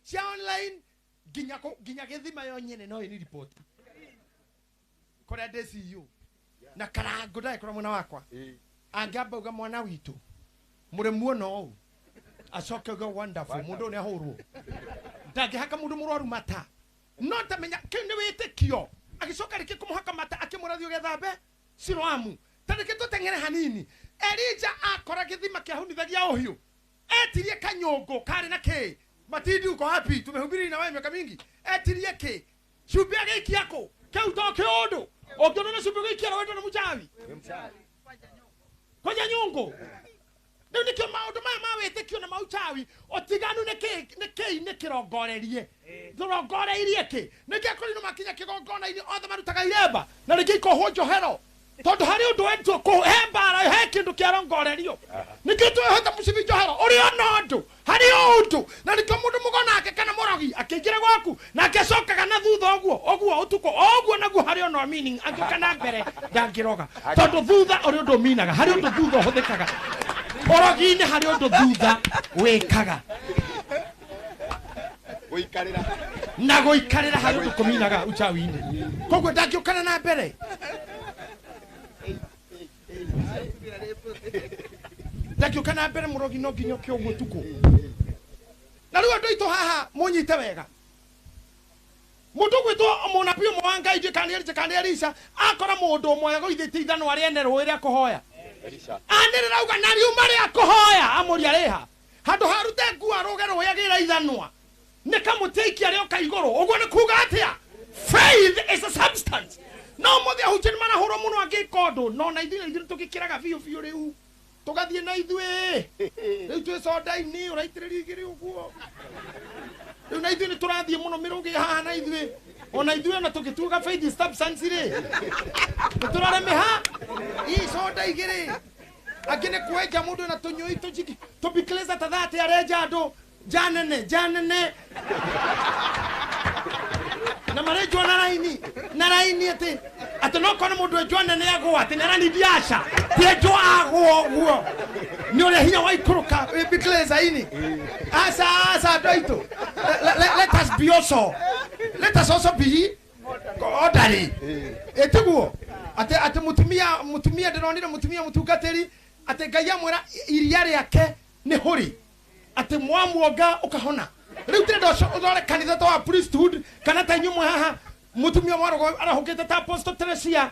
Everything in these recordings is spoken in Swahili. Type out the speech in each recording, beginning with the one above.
cia online ginya githima yo nyene no ni report kora DCU na karango dai kora mwana wakwa angamba uga mwana witu muri muono acoke go wonderful mundu ne ahurwo ndage haka mundu murwaru mata no tamenya kende wete kio agicoka riki kumuhaka mata akimurathio gethambe siroamu tandike tutengere hanini Elija akora githima kia hunithagia ohio etirie kanyongo kare na ke matindi uko happy tumehubiri na wewe miaka mingi etirie ke shubia giki yako ke utoke ondo okiona na shubia giki yako wendo na muchawi kwa nyongo ndio nikio maundu maya wetekio na mauchawi otiganu ne kirongorerie thurongoreirie ki nikekuri no makinya kigongona ini othe marutaga iremba na rigi ko hojo hero tondu hari undu wentu ko hembara he kindu kiarongorerio nikitu hota musibi johero uri onondu hari undu na nikio mundu mugona ake kana morogi akingira gwaku na akecokaga na thutha oguo utuko oguo naguo hari ono meaning angikana mbere ndangiroga tondu thutha uri undu minaga hari undu thutha huthikaga Orogine hari undu thutha wekaga Goikarira na goikarira hari undu kuminaga uchawini kogwe ndakiukana na mbere ndakiukana na mbere murogi no nginyo kioguo tuko na riu andu itu haha munyite wega mundu gwitwo munapio mwanga ije kandi Elisha akora mundu umwe goithite ithano ari ene rwire akuhoya Anere rauga nari umare akuhoya amuri areha handu harute ngua rugero yagira ithanwa nikamuteikia rio kaigoro uguo ni kuga atia faith is a substance no muthia hujeni mana horo muno angikondo no na ithuĩ tukikiraga biu riu tugathie na ithuĩ riu twi soda-ini uraitĩrĩria igĩrĩ uguo riu na ithuĩ ni turathie muno mirugi haha na ithuĩ ona ithuĩ na tukituga faith is substance ri turare meha hii soda igĩrĩ akine kueja mundu na tunyoi tujiki tubikleza tathate areja ando janene na marejo na raini ate no kono mundu ejwana ne yago ate na ni biasha tejo ago guo ni ole hinya waikuruka bikleza ini asa doito let us be also let us also be orderly eteguo ate mutumia ndironire mutumia mutungateri ate gaya mwera iria yake ni huri ate mwamuoga ukahona riu tendo uthore kanitha to wa priesthood kana ta nyumu haha mutumia mwaro arahukite ta apostle Teresia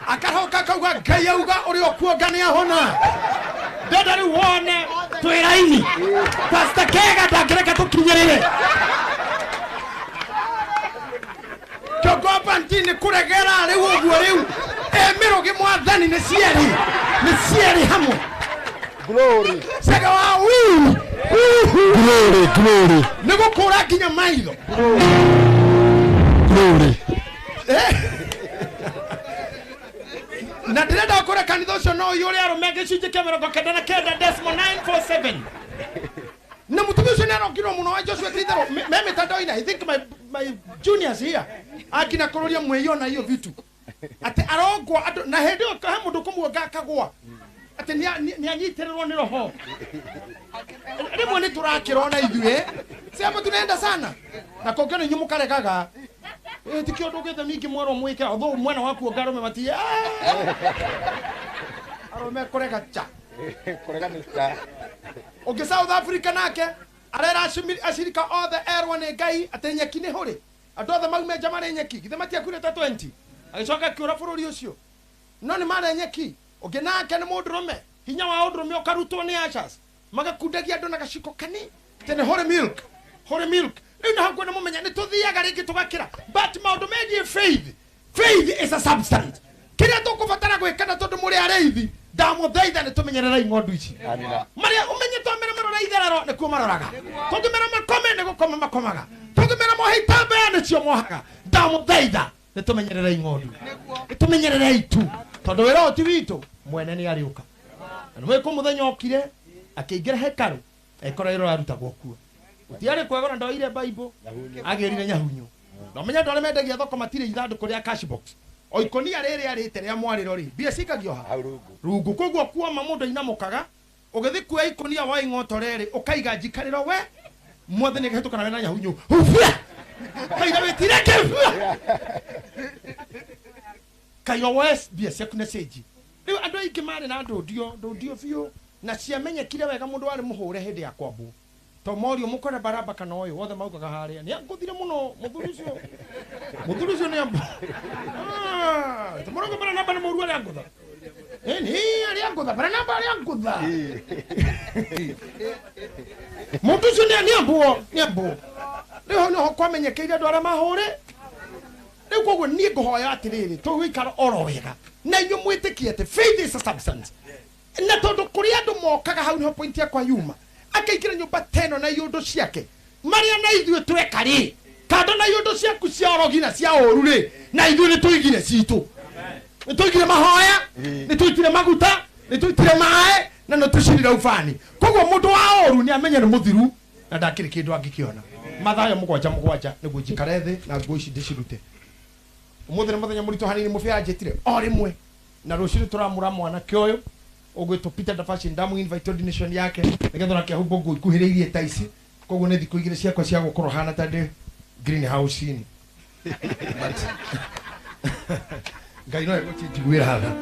akahoka kauga gaya uga uri okuoga ni ahona ndari wone twiraini pastor kega ndangireka tukinyerere Jogopa ntini kuregera riu uguo riu emirogi mwathani ni cieri hamwe glory sega wa glory nigo kura kinya maitho glory na ndirenda kura kanitha ucio no yuri arumege cunje kia 99.947 na mutumia ucio nerokirwo muno wa Joshua Trithero meme tandoina I think my juniors here akina kururia mweyona hiyo vitu ate arogwa na hindi ka mundu kumuoga kagwa ate ni anyitererwo ni roho rimwe ni turakirona ithuĩ sema tunaenda sana na kokene nyumukaregaga tikio ndugite mingi mwero mwike otho mwana waku ngarume matie arome kurega cha kurega ni cha oge South Africa nake arera ashirika othe erwa ni ngai atenyeki ni huri andu othe maume jamare nyeki githe matia kureta 20 agicoka kiura bururi ucio no ni mare nyeki oge nake ni mundurume hinya wa undurume ukarutwo ni ashas magakundagia andu na gaciko kani tene hore milk ina hakuwa na mumenya ni tuthiaga ringi tugakira but maundu megie faith is a substance kiria tukubatara gwikana tondu muri areithi ndamuthaitha ni tumenyerera ingondu ici amina maria umenye tomera marora itherero ni ku maroraga tungimera makome ni gukoma makomaga tungimera mohitambe ni cio mohaga ndamuthaitha ni tumenyerera ingondu ni tumenyerera itu tondu wira oti witu mwene ni ariuka na mwe ku muthenya okire akiingira hekaru ekora iro arutagwo kuo utiare kwegora ndoire Bible agerire nyahunyu no menya ndore mendagia thoko matire ithandu kuria cash box oikonia riri arite ria mwariro ri bia cikagio ha rungu kogwo kuoma mundu inamukaga ugethi kuya ikonia wa ingotorere ukaiga njikariro we mothe ni gehetukana we na nyahunyu hufia kaiga wetire kefia kaiga wes bia ciaku na seji riu andu aingi mari na ndio fio na ciamenyekire wega mundu wari muhure hindi ya kwambu to morio mukore baraba kana uyu wothe maugaga haria ni nguthire muno muthuri ucio ni ambu to morongo bara namba ni muru ari angutha ni ari angutha bara namba ari angutha mundu ucio ni ambu riu no kwamenyekeire andu ara mahure riu koguo nie nguhoya atiriri tu wikara oro wega na inyu mwitikie ati faith is a substance na tondu kuri andu mokaga hau niho point yakwa yuma akaikira nyumba teno na yundu ciake maria na ithuĩ tweka ri kando na yundu ciaku cia orogina cia oru ri na ithuĩ ni tuigire citu ni tuigire mahoya ni tuitire maguta ni tuitire mae na no tucirira ufani koguo mundu wa oru ni amenya ni muthiru na ndakiri kindu angikiona mathayo mugwanja niguo njikare thi na nguo ici ndicirute umuthi ni muthenya murito hanini mubea njitire o rimwe na ruciru turamura mwana kioyo ogwetwo Peter Dafashi ndamu invite ordination yake nigetha na kiahumbo ngui kuhiriirie taisi koguo ni thiku igire ciakwa cia gukorwo hana tande greenhouse ini ngai no egutiguira haha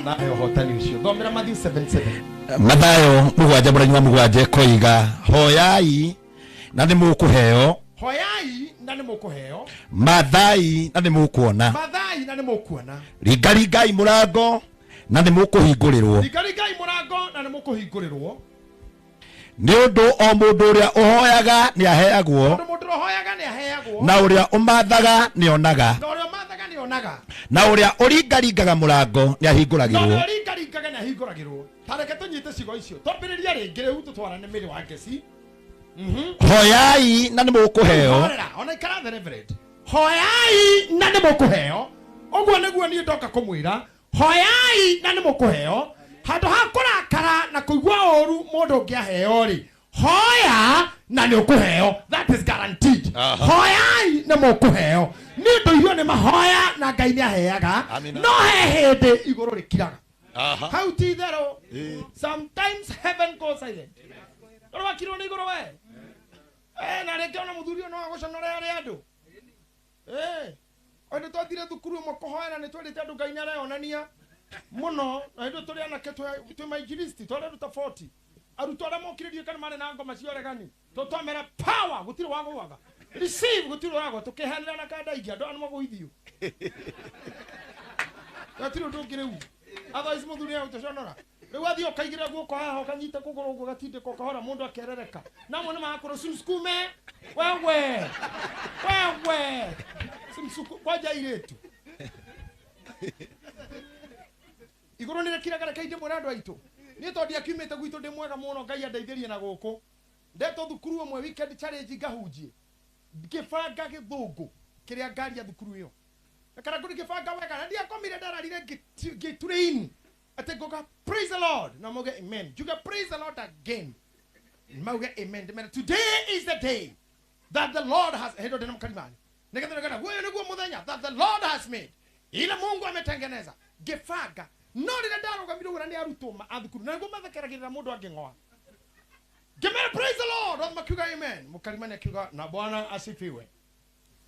na ayo hotani ucio thomera Matthew 7:7 Mathayo mugwanja mũraini wa mugwanja koiga hoyai na nĩ mũkũheo mathai na nĩ mũkuona ringaringai mũrango na nĩ mũkũhingũrĩrwo nĩ ũndũ o mũndũ ũrĩa ũhoyaga nĩ aheagwo na ũrĩa ũmathaga nĩ onaga na ũrĩa ũringaringaga mũrango nĩ ahingũragĩrwo tareke tunyite cigo icio twambĩrĩria rĩngĩ rĩu tũtwarane mĩrĩ wa ngeci hoyai na nĩ mũkũheo ona ikarathe reverend hoyai na nĩ mũkũheo ũguo nĩguo niĩ ndoka kũmwĩra hoyai na nĩ mũkũheo handũ ha kũrakara na kũigua ũru mũndũ ũngĩaheo rĩ hoya na nĩ ũkũheo that is guaranteed hoyai nĩ mũkũheo nĩ ũndũ irio nĩ mahoya na Ngai nĩ aheaga no he hĩndĩ igũrũ rĩkiraga how ti itherũ sometimes heaven goes silent ũrĩ wakirwo nĩ igũrũ we na rĩngĩ ona mũthuri ũyũ no agũconorera arĩ andũ nĩ twathire thukuru ĩmwe kũhoera nĩ twendete andũ Ngai nĩ areyonania muno na hĩndĩ tũrĩ anake twĩ maingiristi twareruta 40 arutwo arĩa mokirĩrie kana marĩ na ngoma cia ũregani tũtwamera power gũtirĩ wa gũaga receive gũtirĩ wagwa tũkĩheanĩra na kanda ingĩ andũ anĩ magũithio gatirĩ ũndũ ũngĩ rĩu otherwise mũthuri agũtũconora rĩu athiĩ ũkaigĩrĩra guoko haha ũkanyita kũgũrũ ũguo gatindĩko ũkahora mũndũ akerereka namwe nĩ magakũrwo susukume wewe kwanja irĩtu igũrũ nĩ rĩkiraga reke inde mwĩra andũ aitũ niĩ tondũ ndiakiumĩte gwitũ ndĩ mwega mũno Ngai andeithĩrie na gũkũ ndetwo thukuru ĩmwe weekend challenge ngahunjie ngĩbanga gĩthũngũ kĩrĩa ngaria thukuru ĩyo na kana ngĩbanga wega na ndiakomire ndararire ngĩtrain atĩ ngoga praise the Lord na moge amen juga praise the Lord again moge amen today is the day that the Lord has hedo ndena mkalimani nĩgetha wewe nĩguo mũthenya that the Lord has made ile Mungu ametengeneza ngĩbanga no rĩrĩa ndarũgamire ũguo nĩ arutwo athukuru na nĩguo mathekeragĩrĩra mũndũ angĩng'oa ngĩmera praise the Lord othe makiuga amen mũkalimani akiuga na Bwana asifiwe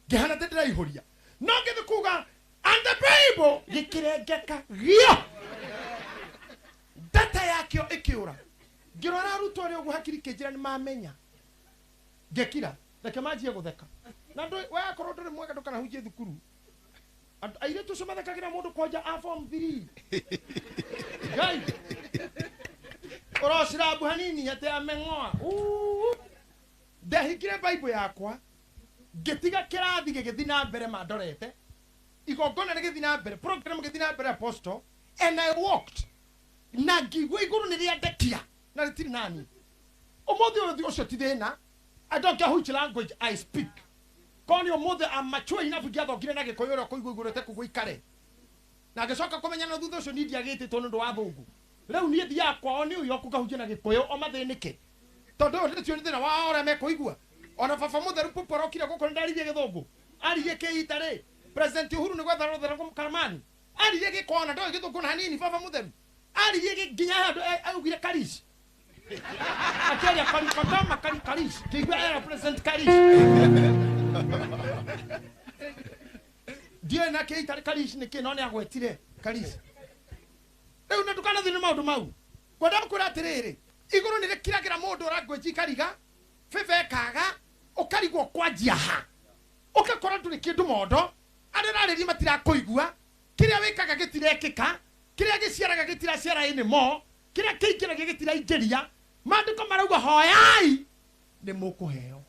ngĩhana ta ndĩraihũria no ngĩthiĩ kuga and the Bible gĩkĩrengeka gio data yakio ĩkĩũra ngĩrora arutwo arĩa ũguo hakiri kĩnjĩra nĩ mamenya ngĩkira reke manjie gũtheka na ndũ wakorwo ndũrĩ mwega ndũkanahunjie thukuru airĩtu acio mathekagĩra mũndũ kwanja a form 3 Ngai ũrocirabu hanini atĩ ameng'oa ndehingire Bible yakwa ngĩtiga kĩrathi gĩgĩthiĩ na mbere mandorete igongona rĩgĩthiĩ na mbere program gĩthiĩ na mbere apostle and I walked na ngĩigua igũrũ nĩ rĩandekia na rĩtirĩ nani ũmũthĩ ũcio ti thĩna I don't care which language I speak koni ũmũthĩ I'm mature enough ngĩathongire na gĩkũyũ ũrĩa kũigua igũrũte kũgwa ikare na ngĩcoka kũmenya na thutha ũcio nĩ ndiagĩtĩtwo nĩ ũndũ wa thũngũ rĩu niĩ thiaga kwao nĩ ũyũ kũngahunjia na gĩkũyũ o mathĩnĩke tondũ ũyũ nĩtio nĩ thĩna wa ũrĩa mekũigua ona baba mũtheru pũporokire gũkũ nĩndaririe gĩthũngũ aririe kĩita rĩ president Uhuru nĩ gwetha rũthera Karamani aririe gĩkona ndoĩ gĩthũngũ na hanini baba mũtheru aririe nginya handũ augire Karish Akeli akalikotama kalikalishi. Kigwa era present kalishi. Die na ke itari kalishi ne ke none agwetire kalishi. Leo natukana thina maundu mau. Kwenda mukura atiriri. Iguru ni kiragira mundu ragweji kariga. Feve kaga ukarigwo kwanjia ha. Ukakora tuli kindu mondo. Arera riri matira kuigua. Kiria wikaga gitirekika. Kiria giciaraga gitira ciara ini mo. Kiria kiingira gitira ingiria. Maandiko marauga hoyai ni mukuheo.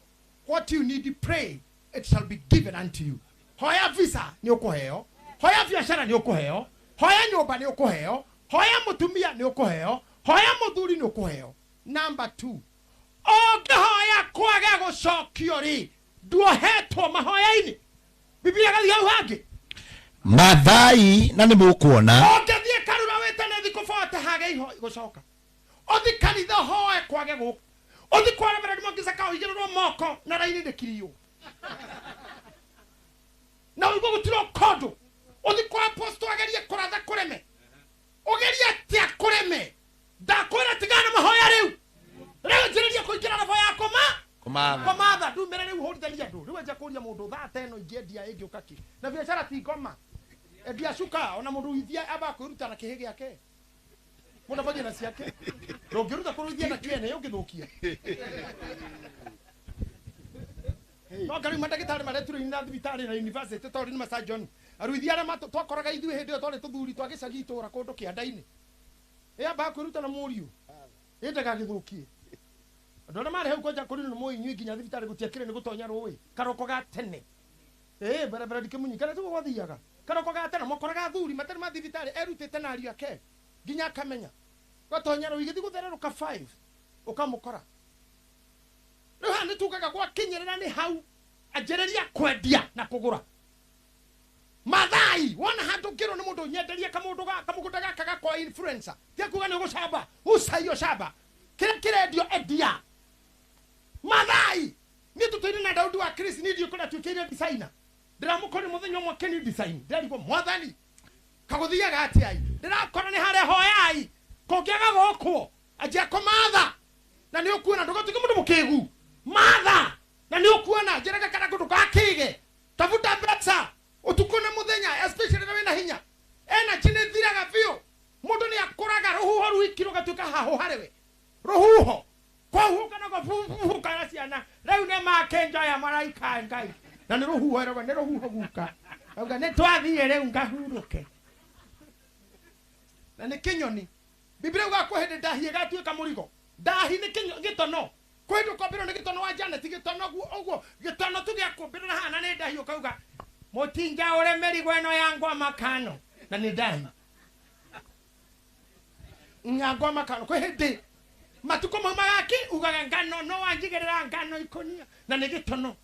What you need to pray, it shall be given unto you. Hoya visa ni ukuheo. Hoya biashara ni ukuheo. Hoya nyumba ni ukuheo. Hoya mutumia ni ukuheo. Hoya muthuri ni ukuheo. Number 2. Oge hoya kwaga gucokio ri. Nduohetwo mahoya-ini. Biblia gathi hau hangi. Mathai na ni mukuona. Oge thie karura wetane thiko fote hage iho gucoka. Othi kanitha hoe kwage guku. Othi kwara bara ndimongisa kao igirwo moko na raini ndikiriyo. Na ugo gutiro kodo. Othi kwa apostle agerie kuratha kureme. Ogerie tia kureme. Ndakwira tigana mahoya riu. Riu njiriria kuingira nafo yako komatha ndumire riu horitharia ndu. Riu enja kuria mundu thate eno ingiendia ingi ukaki. Na biashara ti ngoma. Endia shuka ona mundu ithia aba kwiruta na kihi giake. Mundu bagia na ciake. Ndungiruta kuruithia na kiene ungithukia. No ngari mandagitari mareturu ina thibitari na university tori ni masajon. Aruithia ara twakoraga ithu hindi yo tori tuthuri twagicagi itura kundu kianda-ini. Aba kwiruta na muriu. Endaga githukie. Ndona mari hau kwanja kuri no moinyu nginya thibitari gutiakire ni gutonya ruwi. Karoko ga tene. Bara dikimunyikana tu gwathiaga. Karoko ga tene mokoraga thuri matari ma thibitari erutite na ariu ake. Ginya akamenya. Gatonya ruwi githi guthererũka 5 ukamukora. Riu hani tugaga gwa kinyerera ni hau ajereria kwendia na kugura. Mathai wona handu ngiro ni mundu nyenderia kamundu ga kamuguta gaka ga kwa influencer. Tia kuga ni gucamba. Usaio shamba. Kirendio edia. Mathai ni tutiri na Daudi wa Kristo ni ndio kuna tukire designer. Ndiramukori muthenyo mwakeni design. Ndiriko mwathani. Kaguthiaga ati ai. Ndirakora ni hare hoyai. Kogiaga gokwo. Ajia komatha. Na ni ukuona ndugotuke mundu mukigu. Matha. Na ni ukuona jereka kana kundu gakige. Tafuta betsa. Utukune muthenya especially na wina hinya. Ena chine thiraga biu. Mundu ni akuraga ruhuho ruikiro gatuka haho harewe. Ruhuho. Kwa huka na go kana ciana. Riu ne makenja ya malaika ngai. Na ni ruhuho eroga ni ruhuho guka. Auga ne twathie riu ngahuruke. Na ni kinyoni. Biblia uga kwende ndahie gatuika murigo. Ndahi ni kinyoni gitono. Kwendo kwambiro ni gitono wa jana ti gitono guo gitono tu gya kumbira na hana ni ndahi ukauga mutinja ore merigo eno yangwa makano na ni ndahi. Nyangwa makano kwende matuko mama yake ugaga ngano no wanjigerera ngano ikonia na ni gitono.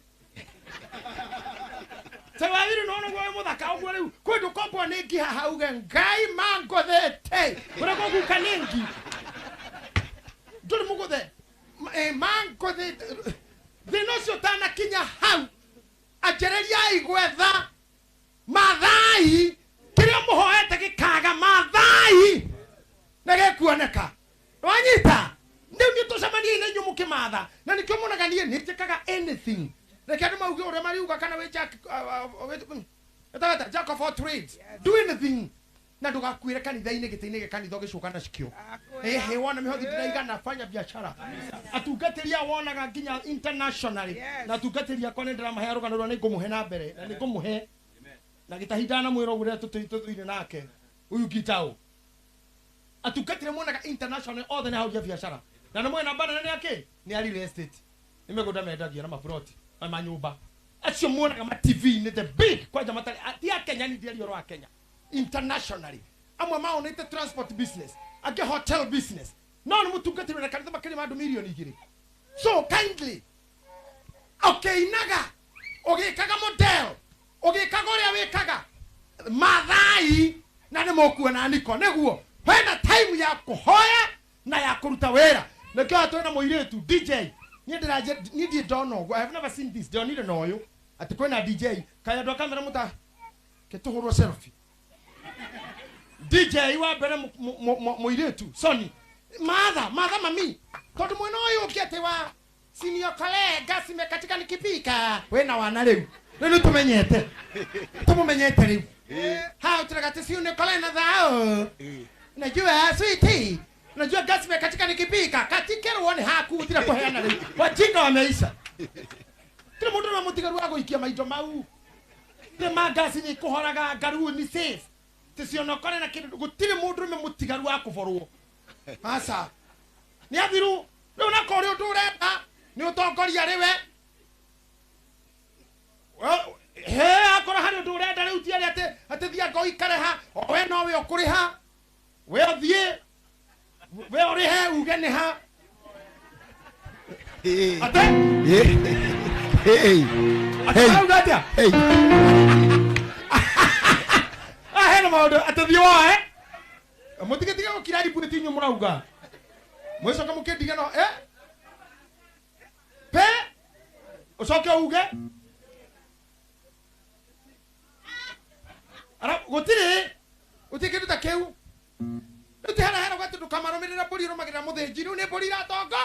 Sawabiru no gwe muthaka ogwo riu kwendo kombo ni ngi haha uga ngai mangothete urako gukanengi nduri mugothe mangothete thinocio tana kinya hau ajereria igwetha Mathai kiria muhoete gikaga Mathai na gekuoneka wanyita ndio nitucemanie na nyumu kimatha na nikio munaga nie nitikaga anything. Reke andu mauge ure mariuga kana we Jack Jack of all trades. Do anything. Na ndugakwire kanitha-ini giti-ini gikanitha gicuka na cikio. Wona mihothi ndiraigana nafanya biashara. Atungatiria wonaga nginya internationally. Na atungatiria kone ndiramahe rugano ni ngumuhe na mbere na ni ngumuhe. Na gitahinda na mwiro gure tutuire nake. Uyu Gitau. Atungatire monaga international othe na hauria biashara. Na na mwena bana ni ake ni real estate. Nimegoda mendagia na maproti. Manyumba acio muonaga ma TV ni the big kwa jamaa ti ya Kenya ni ndio ro Kenya internationally amwe maonete transport business age hotel business no mutungatire na kanitha makiri mandu milioni 2 so kindly okay naga ogikaga model ogikaga uria wikaga Mathai na ni mokuona niko neguo hena time ya kuhoya na ya kuruta wera nekio atwena muiretu DJ Nidi don't know. I have never seen this. They don't need to know you. At the corner DJ. Kaya do kamera muta. Ketuhuru selfie. DJ you are better moiretu. Sonny. Madha mami. Tondu mwena uyu ukiate wa senior colleague simekatika nikipika. We na wana riu. Riu tumenyete. Tumumenyete riu. How turakate si unekole na dhao. Najua sweetie. Najua gas imekatika nikipika. Katikero uone hakutira kuheana riu. Wajinga wameisha. Tira mundu na mutigaru wa guikia maindo mau. Te magasi ni kuhoraga garu ni safe. Tisionokore na kindu gutire mundu me mutigaru wa kuforwo. Asa. Ni athiru, riu na kori uturenda, ni utongoria riwe. He akora hari uturenda riu tiari ate thia ngo ikare ha, we no we ukuri ha. We othie. We ori he uge ni ha. Ate? Hey. Hey. Ahena maudu atathio wa mutigetiga gukira riboti nyu murauga mwicoka mukindiga no pe ucoke uge ara gutire utikindu ta keu utihana gwatu ndukamarumirira mburi rumagira muthinji riu ni mburi iratonga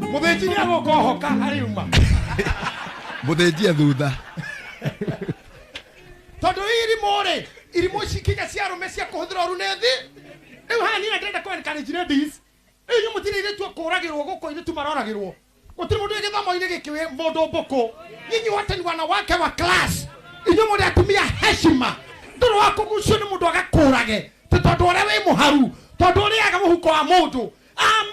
muthinji ni agokohoka ariuma muthinji thutha tondu irimo cikinya cia rume cia kuhuthira runethi riu hani na ndenda kwa encourage ladies riu mutire ile tu kuragirwo guko ile tu maroragirwo gutire mundu igithomo ile gikiwe mundu mboko nyinyi wote ni wanawake wa class inyo muri atumia heshima ndoro wako gucio ni mundu agakurage tondu ore wi muharu tondu uri aga muhuko wa mundu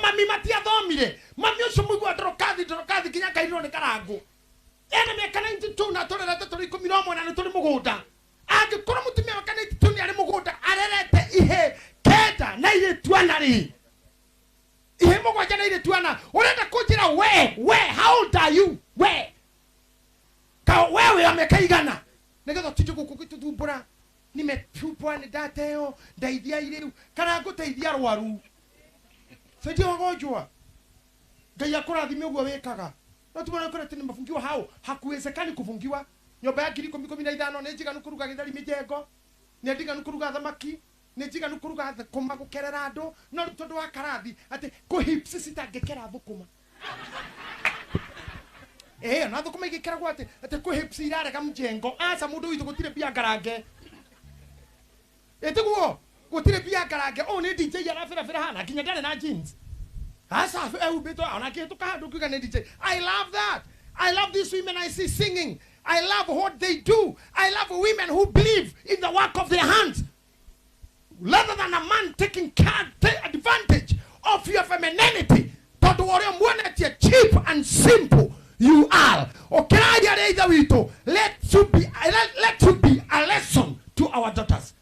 mami matia thomire mami ucio muigwa ndorokathi kinya kairwo ni karangu ene me kana intu na tore rata tore kumiromwe na tore mugunda angikora mutumia wa kana intu ni ari mugunda arerete ihe kenda na ile twanari ihe mugwaja na ile twana urenda kujira we how old are you we ka wewe amekaigana nigetho tijuku kukituthubura nimetupwa ni dateo ndaithia iriu kana nguteithia rwaru saidia wagojwa ngai akurathime uguo wikaga no tumana kore tene mafungiwa hao hakuwezekani kufungiwa nyomba ya 10,015 ni njiganu kuruga githari mijengo ni njiganu kuruga thamaki ni njiganu kuruga thukuma gukerera andu no tondu wa karathi ati kuhipsi sitangekera thukuma na thukuma igikera gwate ati kuhipsi irarega mjengo asa mundu witu gutire bia ngarange etiguo gutire bia ngarange ni DJ arafira hana kinya ndare na jeans asa beto anakitu kahadu kuga ne DJ. I love that. I love these women I see singing. I love what they do. I love women who believe in the work of their hands rather than a man taking advantage of your femininity. Tondu wore mwene tie cheap and simple you are. Okiraja reitha wito, let you be a lesson to our daughters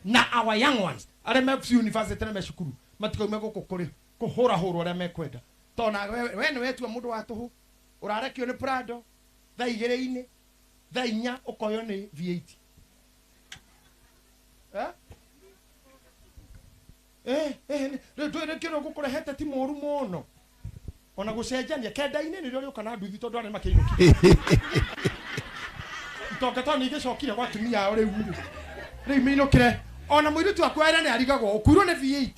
na our young ones. RMF University na meshukuru matiko meko kokore kuhura ore mekwenda tona we ni wetu mundu wa tuhu urarekio ni Prado tha igere-ini tha inya ukoyo ni V8 ndio kiro gukurehete ti moru muno ona gucenjania kenda-ini ni rio kana nduthi tondu ari makiinuki toka ni gicokire gwa tumia ore uru ri minukire ona muiritu akwera ni arigagwo ukurwo ni V8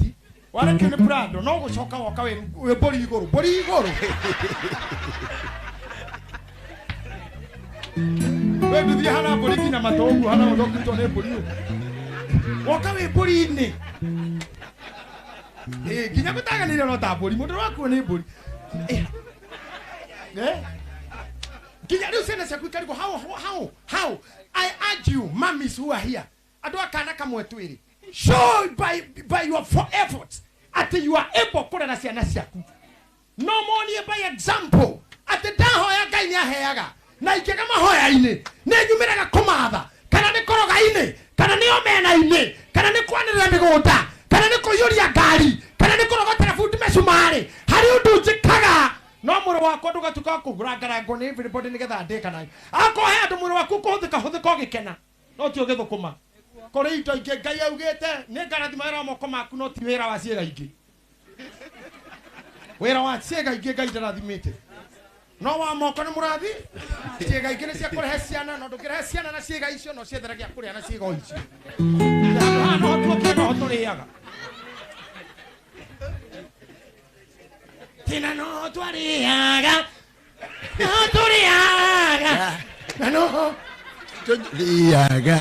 warekio ni Prado no gucoka woka we bori iguru we nduthi hana bori kina matongu hana udokito ne bori woka we bori ni kinya gutaga ni no ta bori mundu waku ni bori kinya riu sena cia kwikari go how I urge you mummies who are here adu akana kamwe twiri show by your efforts ati you are able kurera ciana ciaku no money by example ati ndahoya ngai ni aheaga na ikega mahoya-ini ni nyumiraga kumatha kana ni koroga-ini kana ni omena-ini kana ni kwanirira migunda kana ni kuyuria ngari kana ni kurogotera fundi mesumari hari undu njikaga no mwiri wakwa ndugatuka kugura ngarango ni everybody nigetha ndikana akohe andu mwiri waku kuhuthika ugikena no ti ugithukuma kore ito inge ngai augite ni ngarathima wira moko maku no ti wira wa ciega ingi wira wa ciega ingi ngai ndarathimite no wa moko ni murathi ciega ingi ni cia kurehe ciana no ndukirehe ciana na ciega icio no cietheragia kuria na ciega icio no tuokie no turiaga tina no turiaga no turiaga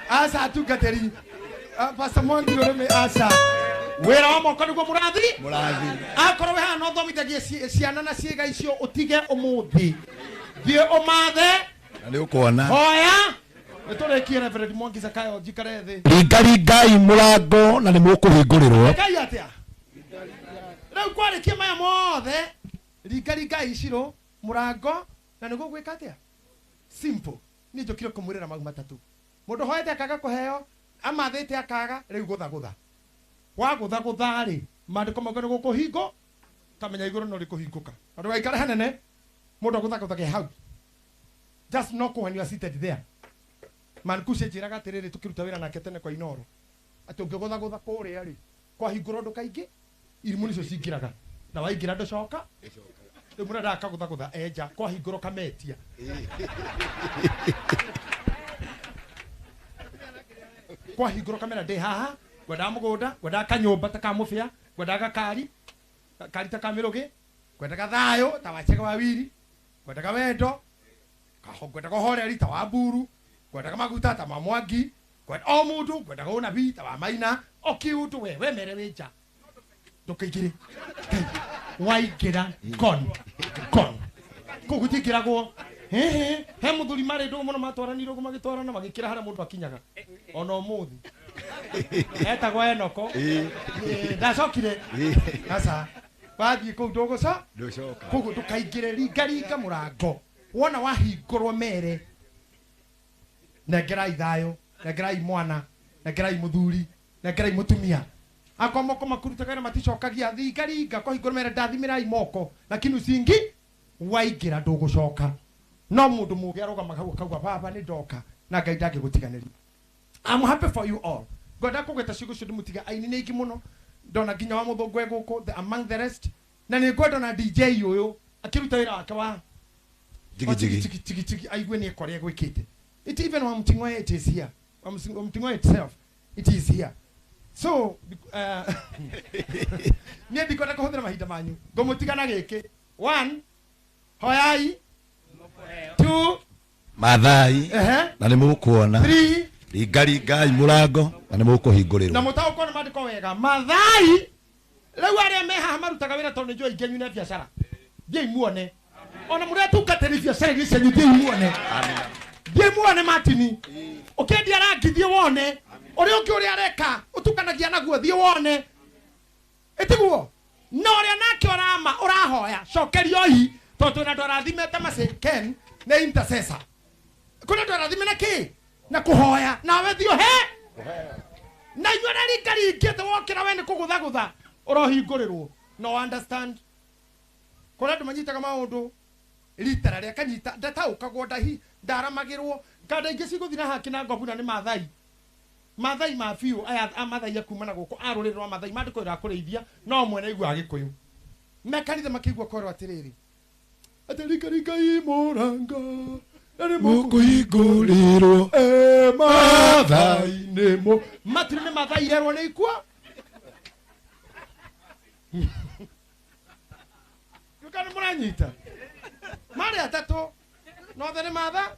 asa tu gateri pasta Mwangi ureme asa wera wa moko niguo murathi akorwo we hana uthomithagia ciana na ciĩga icio utige umuthi thie umathe na ukona hoya niturikie Reverend Mwangi Zakayo jikare thi ringai murango na nimukuhingurirwo ngai atia rĩu kwarikia maya mothe ringai iciro murango na niguo gwika atia simple ni njokire kumwirira mau matatu mundu hoete akaga kuheo amathite akaga riu gutha wa gutha ri mandiko magone gukuhingo kamenya iguru no rikuhinguka andu aikara hanene mundu gutha ke hau just knock when you are seated there man kushe jiraga tiriri tukiruta wira nake tene kwa inoro ati ungigutha kuria ri kwa hinguro ndu kaingi irimu nicio cingiraga na waingira nducoka riu mundu akagutha enja kwa hinguro kametia kwa hinguro kamera ndi haha gwenda mugunda gwenda kanyumba ta kamufia gwenda gakari ta kamirugi gwenda gathayo ta wachega wawiri gwenda wendo gwenda horeri ta wamburu gwenda maguta ta Mwangi gwenda o mundu gwenda una bi ta wa Maina o kiutu we mere winja ndukaigire waikira kon kugutikiragwo he muthuri mari ndu muno matwaranirwo magitwarana magikira haria mundu akinyaga ono muthi etagwo Enoko ndacokire sasa bathie kuu ndugucoka koguo ndukaingire ringa murango wona wahingurwo mere nengerai thayo nengerai mwana nengerai muthuri nengerai mutumia akomoko makurutaga na maticokagia ringa kohingurwo mere ndathimirai moko lakini ucingi waingira ndugucoka no mundu mugi arugama kauga baba ni ndoka na Ngai ndangigutiganĩria. I'm happy for you all. Ngoda kugweta ciugo cio ndimutiga aini ni ingi muno ndona nginya wa muthungwe guku the among the rest na ni ngoda na DJ uyu akiruta wira wake wa jigi aigwe ni ekore gwikite it even wa mtingwe it is here mtingwe itself it is here so ni ndikona kuhuthira mahinda manyu ngomutigana giki 1 hoyai 2 mathai na ni mukuona 3 ringai murango na ni mukuhingurirwo na mutao kona mandiko wega mathai riu aria me haha marutaga wira tondu njoi ngenyu na biashara thiai muone ona muria tungatĩri biashara iria cianyu thiai muone thiai muone matini ukendia rangi thiĩ wone uria ungi uria areka utukanagia naguo thiĩ wone etiguo no uria nake urahoya cokerioi tondu na ndwarathimete Ken na intercessor kuna ndwarathime na ki na kuhoya nawe thio he na inyuana ringite wokira we ni kugutha urohingurirwo no understand kuna andu manyitaga maundu litera ria kanyita ndataukagwo ndaramagirwo kada ingi ciguthira haki na ngobu na ni mathai ma biu aya amathai akuma na guku arurirwa mathai mandiko ira kureithia no mwene igwa agikuyu mekanithe makigwa korwo atiriri atarikai muranga nani mukuhingurirwo mathai nimo matiri ni mathai yerwo ni ikwa yukani muranyita mari atatu no thani matha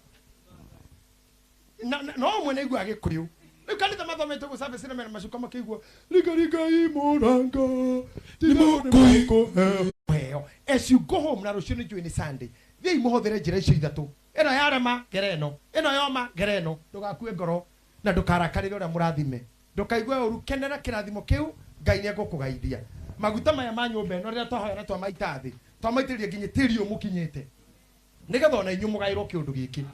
no mwene igwa agikuyu kanitha mathomete go service na macuka makigwa rigai muranga timukuhingurirwo as you go home na rucio ni njui ni Sunday thiai muhothere njira icio ithatu eno yarema gereno eno yoma gereno ndugakue ngoro na ndukarakarire uria murathime ndukaigue uru kenera kirathimo kiu Ngai ni agukugaithia maguta maya ma nyumba eno ria twahoya na twamaita thi twamaitirie nginya tiri umukinyite nigetha ona inyu mugairwo kiundu giki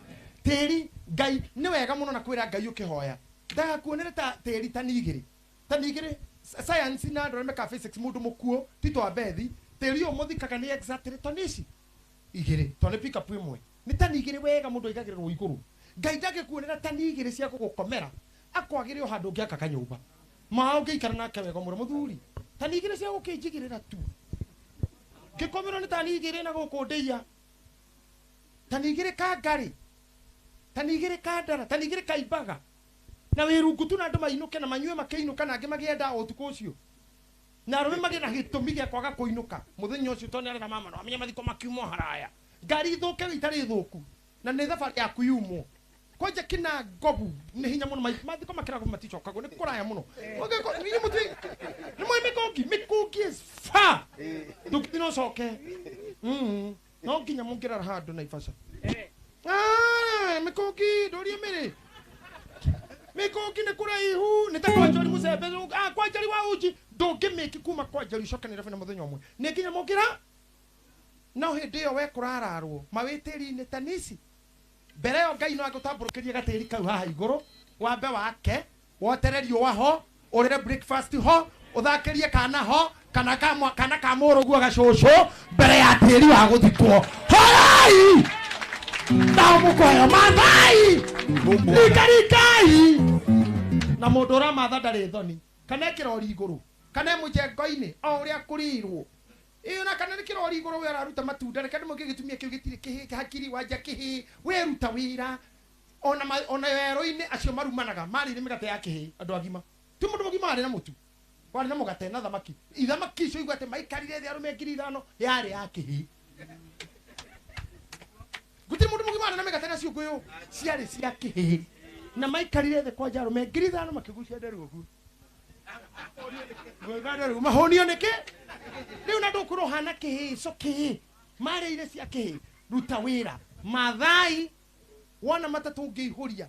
tiri Ngai ni wega muno na kwira Ngai ukihoya ndakuonere ta tiri tanigiri science na ndoremeka physics mundu mukuo tito abethi tiri umuthikaga ni exactly tonisi igiri tone pick up imwe ni tanigiri wega mundu igagirirwo iguru Ngai ndangikuonera tanigiri cia gugukomera akwagirio handu ngiaka kanyumba mao ngiikara nake wega mure muthuri tanigiri cia gukinjigirira tu gikomero ni tanigiri na gukundeia tanigire ka ngari tanigire ka ndara tanigire ka ibaga na wirungu tu na andu mainuke na manyue makeinuka na angi magienda o tuko ucio na arume magena gitumi gia kwaga kuinuka muthenya ucio tone ara mama no amenya mathiko makiumo haraya ngari ithuke itari thuku na ni thabari yaku yumo kwanja kina ngobu ni hinya muno mathiko makirago maticokago ni kuraya muno oge ko ni mutu ni mwe mikungi is fa dukino soke no nginya mungira handu na ifasa mikungi dorie mere mikungi ni kuraihu ni takwajori musebe kwajori wa uji ndungimiki kuma kwajori cokanira bena muthenya umwe ni nginya mungira no hindi yo we kurararwo mawitiri ni tanisi mbere yo Ngai no agutamburukirie gatiri kau haha iguru wambe wake wotererio waho urire breakfast ho uthakirie kana ho kana ka murugu agacucu mbere ya tiri wa guthikwo horai na mukoyo mathai ikarikai na mundu ra matha ndari thoni kana kirori iguru kana mujengo-ini o uria kurirwo iyo na kana kirori iguru we araruta matunda reke ndimo gigitumia kiu gitire kihi hakiri wanja kihi we ruta wira ona wero-ini acio marumanaga mari ni migate ya kihi andu agima tu mundu mugima ari na mutu wari na mugate na thamaki ithamaki icio igwate maikarire thi arume 5,000 yari ya kihi guti mundu mugima ari na migate na ciuguyo ciari cia kihi na maikarire thi kwa arume 5,000 makigucia nderu ogu Gwaru mahonio neke riu na ndukuru hana kihi so kihi mari ile cia kihi ruta wira mathai wana matatu ngihuria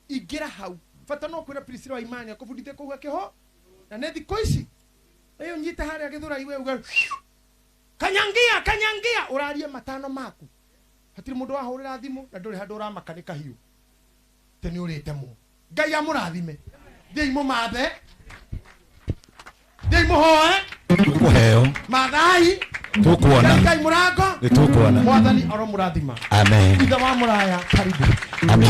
ingira hau fata no kwira Priscilla wa imani akubudite kuga kiho na ne thiko ici iyo nyita haria githura iwe uga kanyangia urarie matano maku hatiri mundu wahurira thimu na nduri handu uramakanika hiu teni urite mu Ngai amurathime thii mu mathe thii muhoe tukuheo mathai tukuona Ngai murango tukuona mwathani aro murathima amen itha wa muraya karibu amen.